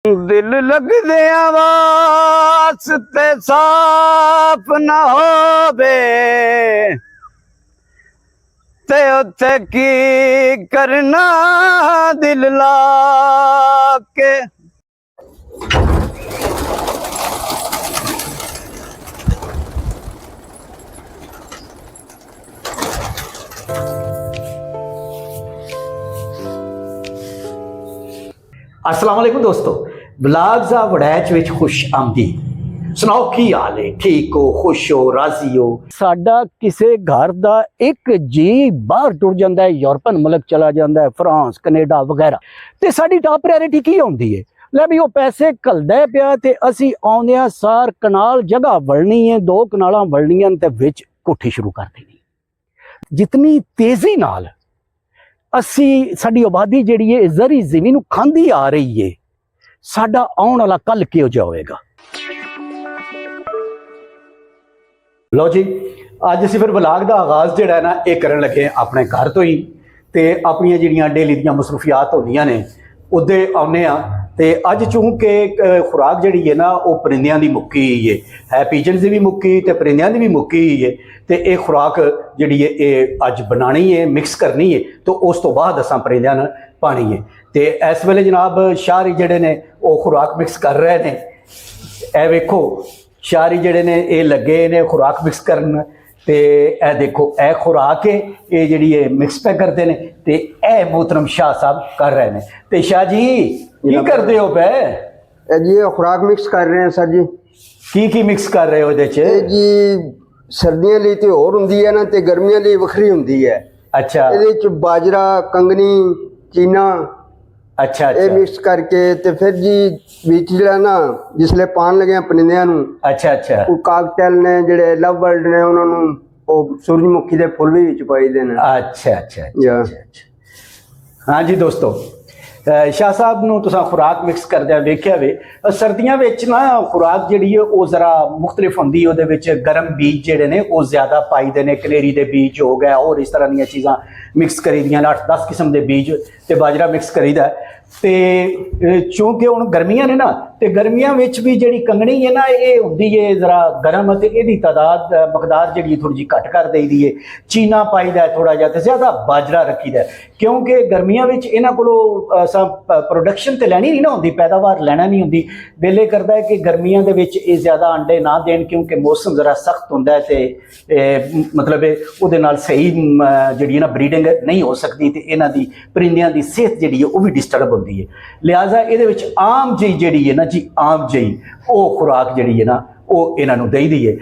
दिल लगदिया वास्ते साफ ना होवे ते उत्थे की करना दिल ला के। अस्सलाम वालेकुम दोस्तों, ब्लॉग्स आ वड़ैच विच खुश आमदी। सुनाओ की हाल है? ठीक हो, खुश हो, राजी हो? साडा किसे घर दा एक जी बाहर टुर जांदा है, यूरोपन मुल्क चला जांदा है, फ्रांस कनेडा वगैरह, ते साडी टॉप प्रायोरिटी की होंदी है? ले भी वो पैसे घलदा पिया ते असी आउंदियां सार कनाल जगह वलनी है, 2 कनालां वलनियां ते विच कोठी शुरू कर देनी। जितनी तेजी नाल असी साडी आबादी जिहड़ी है जरी ज़मीन नूं खांदी आ रही है, साडा आउण वाला कल किहो जिहा होएगा। लो जी, अज असीं फिर ब्लॉग का आगाज़ जिहड़ा है ना ये करन लगे अपने घर तो ही, ते अपनियां जिहड़ियां डेली दियां मसरूफियात होंदियां ने उदे आउने आ। ते अज चूंकि खुराक जिहड़ी है ना वो परिंदियां दी मुक्की हुई है पीजन दी भी मुक्की ते परिंदियां दी भी मुक्की हुई है, ते ये खुराक जिहड़ी है ये अज बनानी है, मिक्स करनी है, तो उस तो बाद असां परिंदियां नूं पानी है। ते इस वेले जनाब शाहरी जिहड़े ने वो खुराक मिक्स कर रहे ने। ए वेखो शाहरी जिहड़े ने ये लगे ने खुराक मिक्स करन, ते ए देखो ए खुराक है ये जिहड़ी है मिक्स पे करते हैं, ते ए मोहतरम शाह साहब कर रहे हैं। ते शाह जी की करते हो पे? जी खुराक मिक्स कर रहे हैं सर जी। की मिक्स कर रहे हो इहदे च? जी सर्दियों लिए तो होर हुंदी है ना, ते गर्मियों लिए वखरी हुंदी है। अच्छा, इहदे च बाजरा, कंगनी, चीना अच्छा ये मिक्स करके ते फिर जी बीच जिहड़ा ना जिसले पान लगे परिंदियां नूं, अच्छा अच्छा, ਉਹ ਕਾਕਟੇਲ ਨੇ ਜਿਹੜੇ ਲਵ ਬਰਡ ਨੇ ਉਹਨਾਂ ਨੂੰ ਉਹ ਸੂਰਜਮੁਖੀ ਦੇ ਫੁੱਲ ਵੀ ਵਿੱਚ ਪਾਈਦੇ ਨੇ। अच्छा अच्छा Yeah. अच्छा। हाँ जी दोस्तों, शाह साहब ਨੂੰ ਤੁਸੀਂ ਖੁਰਾਕ ਮਿਕਸ ਕਰਦਿਆਂ ਵੇਖਿਆ ਵੇ। ਸਰਦੀਆਂ ਵਿੱਚ ਨਾ ਖੁਰਾਕ ਜਿਹੜੀ ਹੈ ਉਹ ਜ਼ਰਾ ਮੁxtਲਿਫ ਹੁੰਦੀ ਹੈ, ਉਹਦੇ ਵਿੱਚ ਗਰਮ ਬੀਜ ਜਿਹੜੇ ਨੇ ਉਹ ਜ਼ਿਆਦਾ ਪਾਈਦੇ ਨੇ, ਕਨੇਰੀ ਦੇ ਬੀਜ ਹੋ ਗਿਆ ਹੋਰ ਇਸ ਤਰ੍ਹਾਂ ਦੀਆਂ ਚੀਜ਼ਾਂ ਮਿਕਸ ਕਰੀਦੀਆਂ ਨੇ, 8-10 ਕਿਸਮ ਦੇ ਬੀਜ ਤੇ ਬਾਜਰਾ ਮਿਕਸ ਕਰੀਦਾ। ਤੇ ਚੂੰਕਿ ਹੁਣ ਗਰਮੀਆਂ ਨੇ ਨਾ, ਤੇ ਗਰਮੀਆਂ ਵਿੱਚ ਵੀ ਜਿਹੜੀ ਕੰਗਣੀ ਹੈ ਨਾ ਇਹ ਹੁੰਦੀ ਹੈ ਜ਼ਰਾ ਗਰਮ, ਤੇ ਇਹਦੀ ਤਾਦਾਦ ਮਕਦਾਰ ਜਿਹੜੀ ਥੋੜੀ ਜਿਹੀ ਘੱਟ ਕਰ ਦੇਈਦੀ ਹੈ। ਚੀਨਾ ਪਾਈਦਾ ਥੋੜਾ ਜਿਹਾ ਤੇ ਜ਼ਿਆਦਾ ਬਾਜਰਾ ਰੱਖੀਦਾ, ਕਿਉਂਕਿ ਗਰਮੀਆਂ ਵਿੱਚ ਇਹਨਾਂ ਕੋਲੋਂ ਅਸਾਂ ਪ੍ਰੋਡਕਸ਼ਨ ਤੇ ਲੈਣੀ ਨਹੀਂ ਨਾ ਹੁੰਦੀ, ਪੈਦਾਵਾਰ ਲੈਣਾ ਨਹੀਂ ਹੁੰਦੀ। ਵੇਲੇ ਕਰਦਾ ਹੈ ਕਿ ਗਰਮੀਆਂ ਦੇ ਵਿੱਚ ਇਹ ਜ਼ਿਆਦਾ ਅੰਡੇ ਨਾ ਦੇਣ, ਕਿਉਂਕਿ ਮੌਸਮ ਜ਼ਰਾ ਸਖਤ ਹੁੰਦਾ ਹੈ ਤੇ ਮਤਲਬ ਉਹਦੇ ਨਾਲ ਸਹੀ ਜਿਹੜੀ ਨਾ ਬਰੀਡਿੰਗ ਨਹੀਂ ਹੋ ਸਕਦੀ, ਤੇ ਇਹਨਾਂ ਦੀ ਪਰਿੰਦਿਆਂ ਦੀ ਸਿਹਤ ਜਿਹੜੀ ਹੈ ਉਹ ਵੀ ਡਿਸਟਰਬ ਹੁੰਦੀ ਹੈ। ਲਿਹਾਜ਼ਾ ਇਹਦੇ ਵਿੱਚ ਆਮ ਜਿਹੀ ਜਿਹੜੀ ਹੈ ਨਾ ਜੀ, ਆਮ ਜਿਹੀ ਉਹ ਖੁਰਾਕ ਜਿਹੜੀ ਹੈ ਨਾ ਉਹ ਇਹਨਾਂ ਨੂੰ ਦੇਈਦੀ ਹੈ।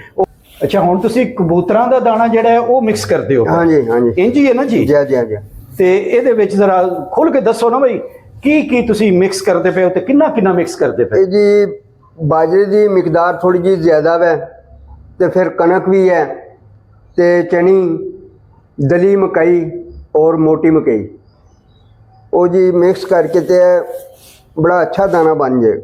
ਅੱਛਾ, ਹੁਣ ਤੁਸੀਂ ਕਬੂਤਰਾਂ ਦਾ ਦਾਣਾ ਜਿਹੜਾ ਹੈ ਉਹ ਮਿਕਸ ਕਰਦੇ ਹੋ? ਹਾਂਜੀ ਹਾਂਜੀ ਇੰਝ ਹੀ ਹੈ ਨਾ ਜੀ? ਜੀ ਜੀ ਜੀ। ਤੇ ਇਹਦੇ ਵਿੱਚ ਜ਼ਰਾ ਖੁੱਲ ਕੇ ਦੱਸੋ ਨਾ ਬਈ ਕੀ ਤੁਸੀਂ ਮਿਕਸ ਕਰਦੇ ਪਏ ਹੋ ਤੇ ਕਿੰਨਾ ਮਿਕਸ ਕਰਦੇ ਪਏ? ਇਹ ਜੀ ਬਾਜਰੇ ਦੀ ਮਿਕਦਾਰ ਥੋੜੀ ਜਿਹੀ ਜ਼ਿਆਦਾ ਹੈ, ਤੇ ਫਿਰ ਕਣਕ ਵੀ ਹੈ, ਤੇ ਚਣੀ, ਦਲੀ ਮਕਈ ਔਰ ਮੋਟੀ ਮਕਈ, ਉਹ ਜੀ ਮਿਕਸ ਕਰਕੇ ਤੇ ਬੜਾ ਅੱਛਾ ਦਾਣਾ ਬਣ ਜਾਏ।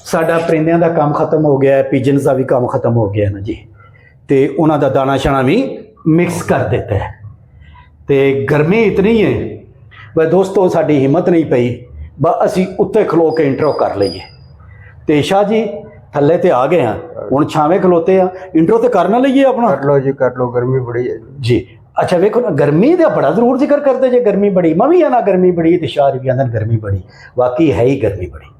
ਸਾਡਾ ਪਰਿੰਦਿਆਂ ਦਾ ਕੰਮ ਖਤਮ ਹੋ ਗਿਆ ਹੈ, ਪੀਜਨਸ ਦਾ ਵੀ ਕੰਮ ਖਤਮ ਹੋ ਗਿਆ ਨਾ ਜੀ, ਤੇ ਉਹਨਾਂ ਦਾ ਦਾਣਾ ਛਾਣਾ ਵੀ ਮਿਕਸ ਕਰ ਦਿੱਤਾ ਹੈ। ਤੇ ਗਰਮੀ ਇਤਨੀ ਹੈ ਵੇ ਦੋਸਤੋ, ਸਾਡੀ ਹਿੰਮਤ ਨਹੀਂ ਪਈ ਬਸ ਅਸੀਂ ਉੱਤੇ ਖਲੋ ਕੇ ਇੰਟਰੋ ਕਰ ਲਈਏ। ਤੇ ਸ਼ਾਹ ਜੀ ਥੱਲੇ ਤੇ ਆ ਗਏ ਹਾਂ, ਹੁਣ ਛਾਵੇਂ ਖਲੋਤੇ ਆ, ਇੰਟਰੋ ਤੇ ਕਰ ਨਾ ਲਈਏ ਆਪਣਾ? ਕਰ ਲਓ ਜੀ ਕਰ ਲਓ, ਗਰਮੀ ਬੜੀ ਹੈ ਜੀ। अच्छा वेखो ना, गर्मी का बड़ा जरूर जिक्र करते जे, गर्मी बड़ी, मैं भी आना गर्मी बड़ी, तो शाह भी आंदा गर्मी बड़ी, वाकई है ही गर्मी बड़ी।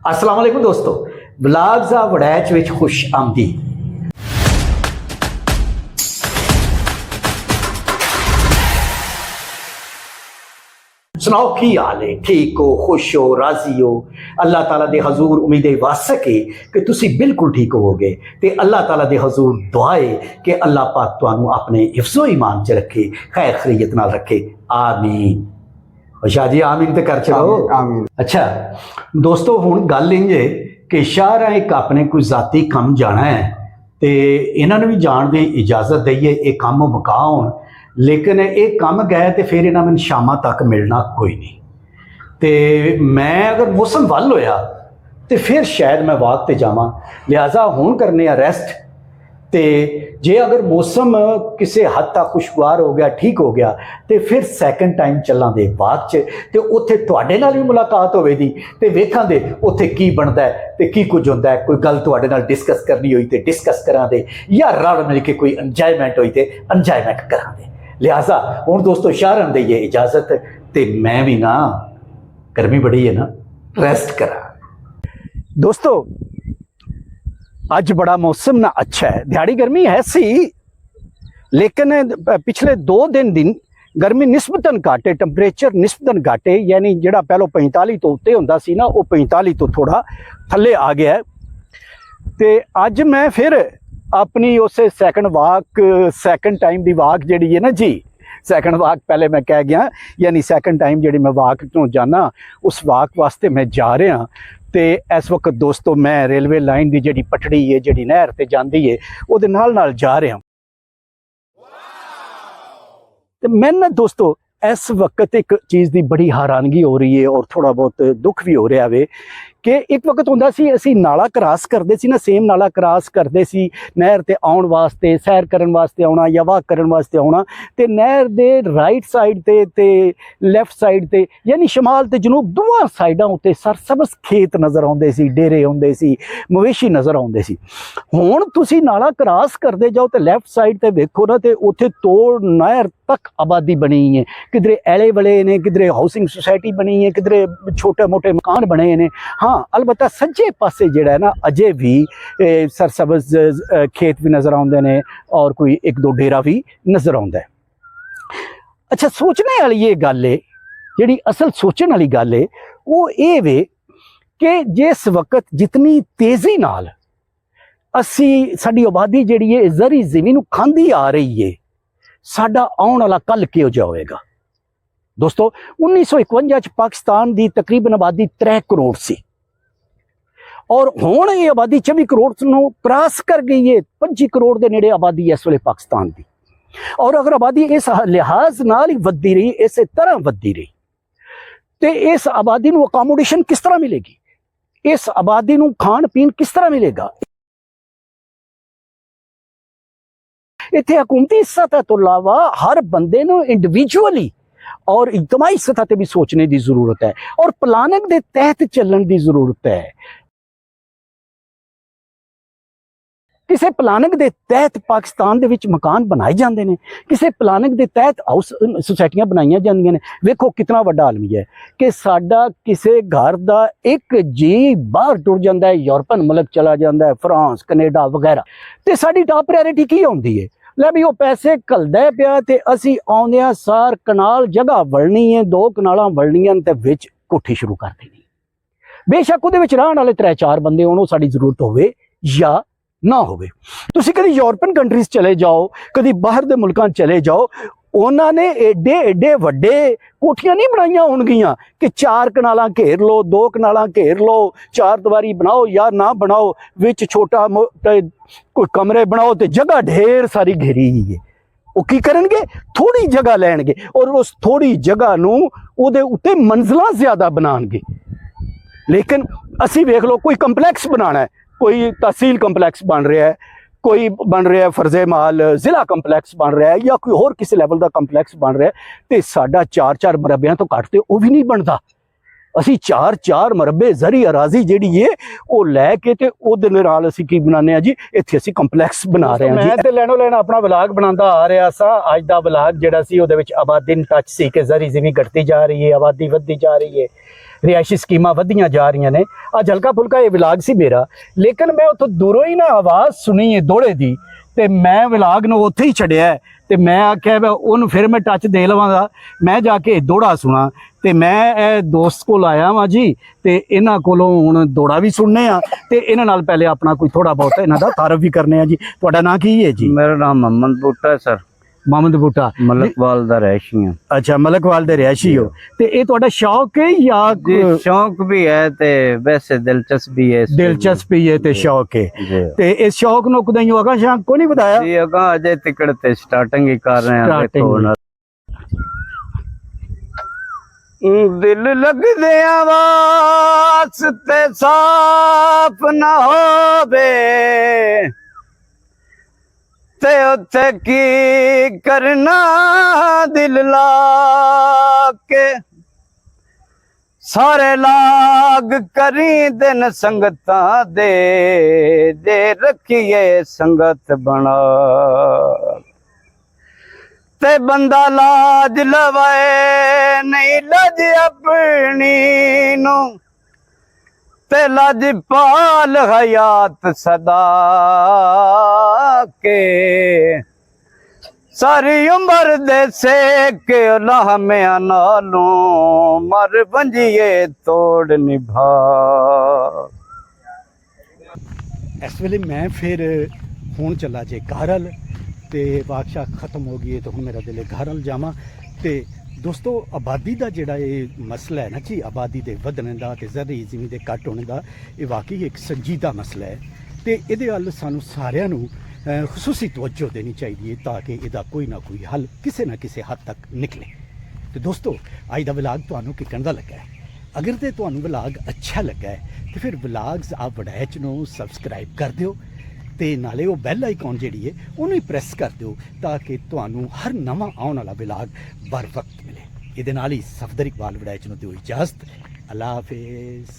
अस्सलाम वालेकुम दोस्तों, ब्लॉग्स आ वड़ैच विच खुश आमदी। सुनाओ की हाल है, ठीक हो, खुश हो, राजी हो? अल्लाह ताला दे हजूर उम्मीद वासक है कि तुसी बिल्कुल ठीक होवोगे ते अल्लाह ताला दे हजूर दुआ है कि अल्लाह पाक तुहानू अपने हिफ्ज़ो ईमान च रखे, खैर खैरियत नाल रखे। आमीन। शाह जी आमीन तो कर चलो। आमीन। अच्छा दोस्तों, हुण गल इंज है कि शाहरा एक अपने कोई जाती काम जाना है तो इन्होंने भी जान की इजाजत दईए, ये काम मुका होण, लेकिन ये काम गए तो फिर इन्होंने मैंने शाम तक मिलना कोई नहीं। तो मैं अगर मौसम वल होया तो फिर शायद मैं वाक ते जावां, लिहाजा हुण करने रेस्ट। तो जे अगर मौसम किसी हद तक खुशगवार हो गया, ठीक हो गया, तो फिर सैकेंड टाइम चलांगे वाक च, तो उत्थे तुहाडे नाल भी मुलाकात होवेगी ते वेखांगे उत्थे की बनता है ते की कुछ होंदा है। कोई गल तुहाडे नाल डिस्कस करनी होई तो डिस्कस करांगे, या रल मिल के कोई इंजॉयमेंट होई तो इंजॉयमेंट करांगे। लिहाजा हुण दोस्तों शाहरां देइए इजाजत, ते मैं भी ना, गर्मी बड़ी है ना, रेस्ट करा। दोस्तों अज बड़ा मौसम ना अच्छा है, दिहाड़ी गर्मी है सी, लेकिन पिछले 2 दिन गर्मी निस्बतन घट है, टैंपरेचर निस्बतन घट है, यानी जिहड़ा पहलों 45 तो उत्ते हुंदा सी ना, वो 45 तो थोड़ा थल्ले आ गया है। ते अज मैं फिर अपनी उस सैकेंड टाइम की वाक जिहड़ी है ना जी, सैकेंड वाक पहले मैं कह गया, यानी सैकेंड टाइम जिहड़ी मैं वाक तो जाना, उस वाक वास्ते मैं जा रहा। तो इस वक्त दोस्तों मैं रेलवे लाइन की जिहड़ी पटड़ी है, जिहड़ी नहर ते जांदी है, उहदे नाल जा रहा। तो मैं ना दोस्तों इस वक्त एक चीज़ की बड़ी हैरानगी हो रही है और थोड़ा बहुत दुख भी हो रहा है कि एक वक्त होंदा सी असी नाला क्रॉस करते सी ना, सेम नाला क्रॉस करते सी नहर ते आउण वास्ते, सैर करन वास्ते आउणा या वाक करन वास्ते आउणा, ते नहर दे राइट साइड ते लैफ्ट साइड ते, यानी शमाल ते जनूब दोवां साइडां उत्ते सरसब्ज़ खेत नज़र आउंदे सी, डेरे हुंदे सी, मवेशी नज़र आउंदे सी। हुण तुसी नाला क्रॉस करदे जाओ ते लैफ्ट साइड ते वेखो ना, ते उत्थे तोड़ नहर तक आबादी बनी है, किधरे एले वले ने, किधरे हाउसिंग सोसाइटी बनी है, किधरे छोटे मोटे मकान बने ने। हाँ अलबत्ता सज्जे पासे जिहड़ा है ना अजे भी सरसब्ज़ खेत भी नज़र आउंदे ने और कोई 1-2 डेरा भी नज़र आउंदा है। अच्छा सोचने वाली ये गल है, जिहड़ी असल सोचने वाली गल है वो ये वे कि जिस वक्त जितनी तेज़ी नाल असी साडी आबादी जिहड़ी है ज़री ज़मीन खांदी आ रही है, साडा आउण वाला कल किहो जिहा होएगा। दोस्तों 1951 च पाकिस्तान की तकरीबन आबादी 3 करोड़ सी और हुण ये आबादी 24 करोड़ नूं क्रॉस कर गई है। 25 करोड़ के नेड़े आबादी इस वेले पाकिस्तान की, और अगर आबादी इस लिहाज नाल ही वधदी रही, इस तरह वधदी रही, तो इस आबादी नूं अकोमोडेशन किस तरह मिलेगी, इस आबादी नूं खाण पीण किस तरह मिलेगा। इत्थे हुकूमती सतह तो इलावा हर बंदे नूं इंडिविजुअली और इज्तमाही सतह ते भी सोचने की जरूरत है और प्लानिंग के तहत चलने की जरूरत है। किसी प्लानिंग के तहत पाकिस्तान दे विच मकान बनाए जाते हैं, किसी प्लानिंग के तहत हाउस सोसाइटियां बनाई जांदियां ने। वेखो कितना वड्डा आलमी है कि साडा किसी घर का एक जी बाहर टुर जाता है, यूरोपन मुल्क चला जाता है, फ्रांस कनेडा वगैरह, तो साडी टॉप प्रायोरिटी की होंदी है, ले भी वो पैसे घलदा पिया ते असी आउंदियां सार कनाल जगह वलनी है, 2 कनालां वलनियां ते विच कोठी शुरू कर देनी। बेशक उहदे विच रहण वाले 3-4 बंदे होण, ओह साडी जरूरत होवे या ना होवे। तुसी कदी यूरोपन कंट्रीज चले जाओ, कदी बाहर दे मुल्कां चले जाओ, उन्होंने एडे एडे वड्डे कोठियां नहीं बनाइया होणगियां कि 4 कनालां घेर लो, 2 कनालां घेर लो, 4 दीवारी बनाओ या ना बनाओ, विच छोटा मोटा कोई कमरे बनाओ, तो जगह ढेर सारी घेरी ही है। वो की करनगे, थोड़ी जगह लैणगे और उस थोड़ी जगह नूं उहदे उत्ते मंजिलां ज्यादा बनाणगे। लेकिन असी वेख लो, कोई कंपलैक्स बनाना है, कोई तहसील कंपलैक्स बन रहा है, कोई बन रहा है फरजे माल जिला कंपलैक्स बन रहा है, या कोई होर किसी लैवल का कंपलैक्स बन रहा है, तो साडा 4-4 मरबे तो घट तो वह भी नहीं बनता। असी 4-4 मरबे जरी अराजी जिहड़ी है वो लैके ते ओहदे नाल असी की बनाने जी, इत्थे असी कंपलैक्स बना रहे हैं। मैं ते लैणो लैण अपना व्लॉग बनांदा आ रहा सा। अज दा व्लॉग जिहड़ा सी ओहदे विच आबादी टच सी कि जरी ज़मीन घटती जा रही है, आबादी वधदी जा रही है, रिहायशी स्कीमां वधियां जा रही ने। अज हल्का फुल्का ये व्लॉग सी मेरा, लेकिन मैं उत्थों दूरों ही ना आवाज़ सुनी है दौड़े दी ਤੇ ਮੈਂ ਵਿਲਾਗ ਨੂੰ ਉੱਥੇ ਹੀ ਛੱਡਿਆ ਹੈ। ਤੇ ਮੈਂ ਆਖਿਆ ਵੀ ਉਹਨੂੰ ਫਿਰ ਮੈਂ ਟੱਚ ਦੇ ਲਵਾਂਗਾ। ਮੈਂ ਜਾ ਕੇ ਦੌੜਾ ਸੁਣਾ ਤੇ ਮੈਂ ਇਹ ਦੋਸਤ ਕੋਲ ਆਇਆ ਵਾਂ ਜੀ, ਤੇ ਇਹਨਾਂ ਕੋਲੋਂ ਹੁਣ ਦੌੜਾ ਵੀ ਸੁਣਨੇ ਆ ਤੇ ਇਹਨਾਂ ਨਾਲ ਪਹਿਲੇ ਆਪਣਾ ਕੋਈ ਥੋੜਾ ਬਹੁਤ ਇਹਨਾਂ ਦਾ ਤਾਰਫ ਵੀ ਕਰਨੇ ਆ ਜੀ। ਤੁਹਾਡਾ ਨਾਂ ਕੀ ਹੈ ਜੀ? मेरा नाम मोहम्मद बूटा है सर, ਮੁਹੰਮਦ ਬੂਟਾ। मलकवाल दा रहशी हैं ਅੱਛਾ, ਮਲਕਵਾਲ ਦੇ ਰਿਹਾਇਸ਼ੀ ਹੋ। ਤੇ ਇਹ ਤੁਹਾਡਾ ਸ਼ੌਕ ਹੈ ਜਾਂ जी। शौक भी है ते वैसे दिलचस्पी है इसमें भी। ਦਿਲਚਸਪੀ ਹੈ ਤੇ ਸ਼ੌਕ ਹੈ? जी ਤੇ ਇਸ ਸ਼ੌਕ ਨੂੰ ਕਦਾਂ ਅਗਾ ਸ਼ਾਂ ਕੋਈ ਨਹੀਂ ਵਧਾਇਆ? जी अगा अजय तिकड़ ते स्टार्टिंग ही कर रहे हैं। Starting देखो ही। ना दिल लगदे वास्ते साफ ना होवे ते उत्थे की करना दिल ला के सारे लाग करी दिन संगतां दे जे रखिए संगत बना ते बंदा लाज लवाए नहीं लज अपनी नू ते लज पाल हयात सदा के सारी उम्र दे सेक लाहमिया नालों मर बंजिए तोड़ निभा। ਇਸ ਵੇਲੇ ਮੈਂ ਫਿਰ ਹੁਣ ਚੱਲਾ ਜੇ ਘਰਲ ਤੇ ਬਾਦਸ਼ਾਹ ਖਤਮ ਹੋ ਗਈ ਹੈ, ਤੇ ਹੁਣ ਮੇਰਾ ਦਿਲ ਹੈ ਘਰਲ ਜਾਵਾਂ। ਤੇ ਦੋਸਤੋ, ਆਬਾਦੀ ਦਾ ਜਿਹੜਾ ਇਹ ਮਸਲਾ ਹੈ ਨਾ ਜੀ, ਆਬਾਦੀ ਦੇ ਵਧਣ ਦਾ ਤੇ ਜ਼ਰਈ ਜ਼ਮੀਨ ਦੇ ਘੱਟ ਹੋਣ ਦਾ, ਇਹ ਵਾਕਈ ਇੱਕ ਸੰਜੀਦਾ ਮਸਲਾ ਹੈ। ਤੇ ਇਹਦੇ ਵੱਲ ਸਾਨੂੰ ਸਾਰਿਆਂ ਨੂੰ ਖਸੂਸੀ ਤਵੱਜੋ ਦੇਣੀ ਚਾਹੀਦੀ ਹੈ ਤਾਂ ਕਿ ਇਹਦਾ ਕੋਈ ਨਾ ਕੋਈ ਹੱਲ ਕਿਸੇ ਨਾ ਕਿਸੇ ਹੱਦ ਤੱਕ ਨਿਕਲੇ। ਤੇ ਦੋਸਤੋ, ਅੱਜ ਦਾ ਵਲਾਗ ਤੁਹਾਨੂੰ ਕਿੱਕਣ ਦਾ ਲੱਗਾ ਹੈ? ਅਗਰ ਤੇ ਤੁਹਾਨੂੰ ਵਲਾਗ ਅੱਛਾ ਲੱਗਾ ਹੈ ਤੇ ਫਿਰ ਵਲਾਗਸ ਆਪ ਵੜੈਚ ਨੂੰ ਸਬਸਕ੍ਰਾਈਬ ਕਰ ਦਿਓ ਤੇ ਨਾਲੇ ਉਹ ਬੈਲ ਆਈਕਨ ਜਿਹੜੀ ਹੈ ਉਹਨੂੰ ਹੀ ਪ੍ਰੈਸ ਕਰ ਦਿਓ ਤਾਂ ਕਿ ਤੁਹਾਨੂੰ ਹਰ ਨਵਾਂ ਆਉਣ ਵਾਲਾ ਵਲਾਗ ਬਰ ਵਕਤ ਮਿਲੇ। ਇਹਦੇ ਨਾਲ ਹੀ ਸਫਦਰ ਇਕਬਾਲ ਵੜੈਚ ਨੂੰ ਦਿਓ ਇਜਾਜ਼ਤ। ਅੱਲਾ ਹਾਫਿਜ਼।